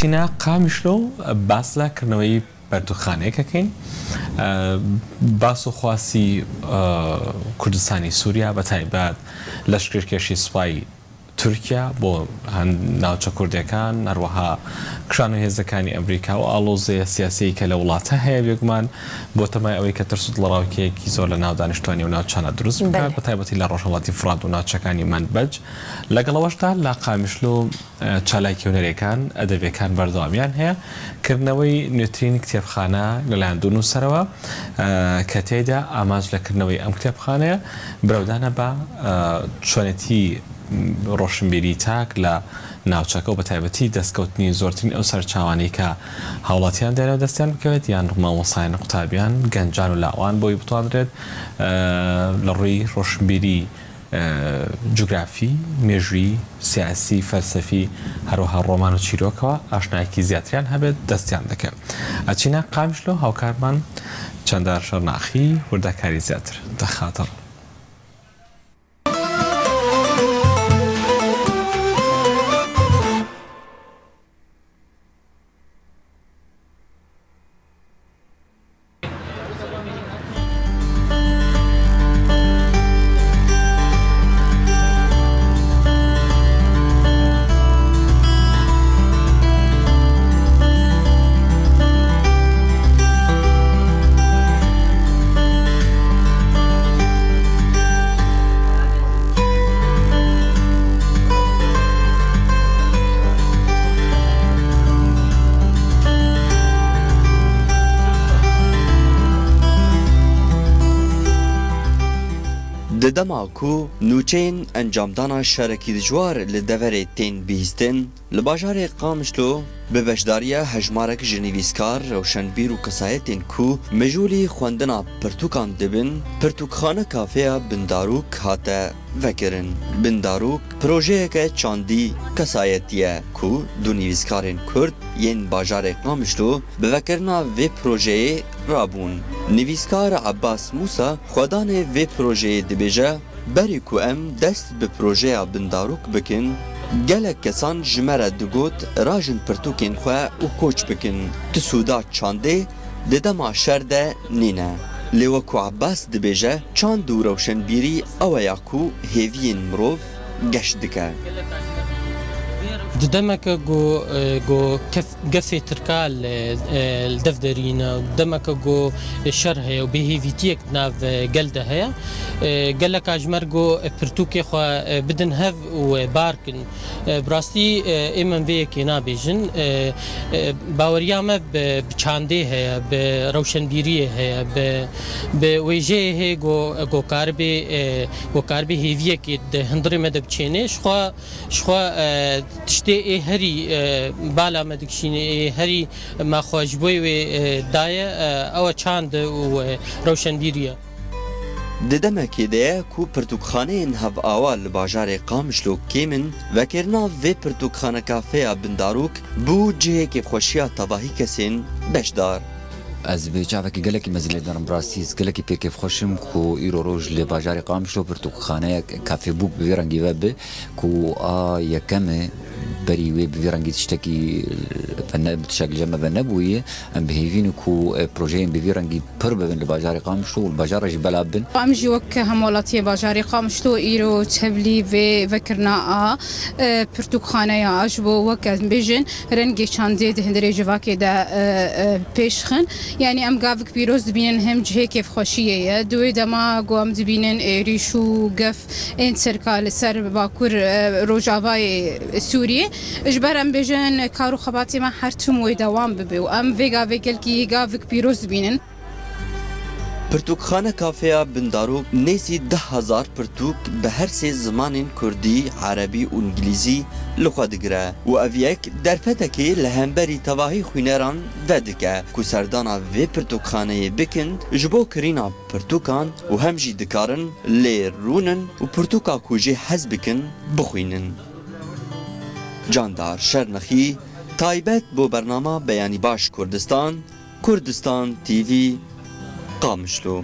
چینە قامیشلۆ باس لە کردنەوەی بەردوخانەیەکەکەین باس و خواسی کوردستانی سووریا بە تایبەت لەشکرکێشی سوپای تورکیا بۆ ناوچە کوردەکان هەروەها کشان و هێزەکانی ئەمریکا و ئاڵۆزەیە سیاسەیە کە لە وڵاتە هەیە بێگومان بۆ تەمای ئەوەی کە ترس و دڵڕاوکەیەکی زۆر لە ناو دانیشتوانی و ناوچانە دروست بکات بە تایبەتی لە ڕۆژهەڵاتی فڕاد و ناوچەکانی منبەج لەگەڵەوەشدا لە قامیشلۆ چالاکی هونەرەکان ئەدەبیەکان بەردەوامیان هەیە کردنەوەی نوێترین کتێبخانە لەلایەن دوو نووسەرەوە کە تێیدا ئاماژ لەکردنەوەی ئەم کتێبخانەیە برەودانە بە چۆنێتی ڕۆشنبیری تاک لە ناوچەکە و بە تایبەتی دەستکەوتنی زۆرترین ئەو سەرچاوانەی کە هاوڵاتیان دەرەوە دەستیان بکەوێت یان مامۆستایان قوتابیان گەنجان و لاوان بۆی بتوانرێت لە ڕووی ڕۆشنبیری جوگرافی، مێژووی، سیاسی، فەلسەفی هەروەها ڕۆمان و چیرۆکەوە ئاشنایەکی زیاتریان هەبێت دەستیان دەکەن. ئەچینە قامیشلۆ هاوکارمان چەندار شەرناخی وردەکاری زیاتر دەخاتەڕ. دەما کو نوچەین ئەنجامدانا شارێکی دژوار لە دەڤەرێ تێن بیستن لە باژارێ قامیشلۆ بە بەشداریە هەژمارەك ji nivîskar rewşenbîr û kesayetên ku mejûlî xwendina pirtûkan dibin pirtûkxane kafeya Bindarûk hate vekirin. Bindarûk projeyeke çandî kesayetî ye ku du nivîskarên Kurd yên bajarê Qamişlo bi vekirina vê projeyê rabûn. Nivîskar Abbas Musa xwedanê vê projeyê dibêje berî ku em dest bi projeya Bindarûk bikin gelek kesan ji me re digot rajin pirtûkên xwe û koç bikin ti sûda çandê di dema şer de nîne. Lê wekû Abbas dibêje çand û rewşenbîrî ew ya ku hêviyên mirov geş dike. دمك جو قفي تركال الدفدرينا دمك جو شرها وبهي فيتيك ناف جلده هيا قال لك اجمر جو برتوكي خو بدن هف وباركن براستي امن بيك نابيجن باوريامه بچاندي هيا بروشنبيري هيا بويجي هي جو كاربي هيفيك هندري مدب تشيني شخوا تشتي هري بالا مدكشيني هري ما خوشبوي دايا او چاند و روشنبيريه Di demekê de ye ku pirtûkxaneyên hevava li bajarê Qamişlo kêmin vekirina vê pirtûkxaneka feya Bindarûk bû cihekê xweşiya tevahî kesên beşdar. Ez bi çavekî gelekî mezilê darim rastî gelekî pêkêv xweşim ku îro roj li bajarê Qamişlo pirtûkxaneyek kafebûk bi vê rengî ve bi ku a yekemê berî wê bi vê rengî tiştekî tişekilceme ve nebûye em bihêvîn ku projeyên bi vê rengî pir bibin li bajarê Qamişlo û li bajara jî belav bin. Em jî wek hemolatiya bajarê Qamişlo îro tevlî vê vekirina a pirtûkxaneya a ji bo wek ez bêjin rengê çandê di hindirê civakê de pêşxin yani em gavik pîroz dibînin hem cihêkê xweşiyê ye di wê dema got em dibînin êrîş û gef ên serka li ser bakur Rojavayê Sûriyê ji ber em bêjin kar û xebatê me her tim wê dewam bibe û em vê gavê gelkî gavik pîroz dibînin. Pirtûkxane kafeya Bindarûk nêzî 10,000 pirtûk bi her sê zimanên Kurdî, Erebî û İngilîzî li xwe digire û ev yek derfetekê li hemberî tevahî xwîneran vedike ku serdana vê pirtûkxaneyê bikin ji bo kirîna pirtûkan û hem jî dikarin lê rûnin û pirtûka ku jê hez bikin bixwînin. Candar Şernexî taybet bo bernama Beyanî Baş Kurdistan, Kurdistan TV Qamişlo.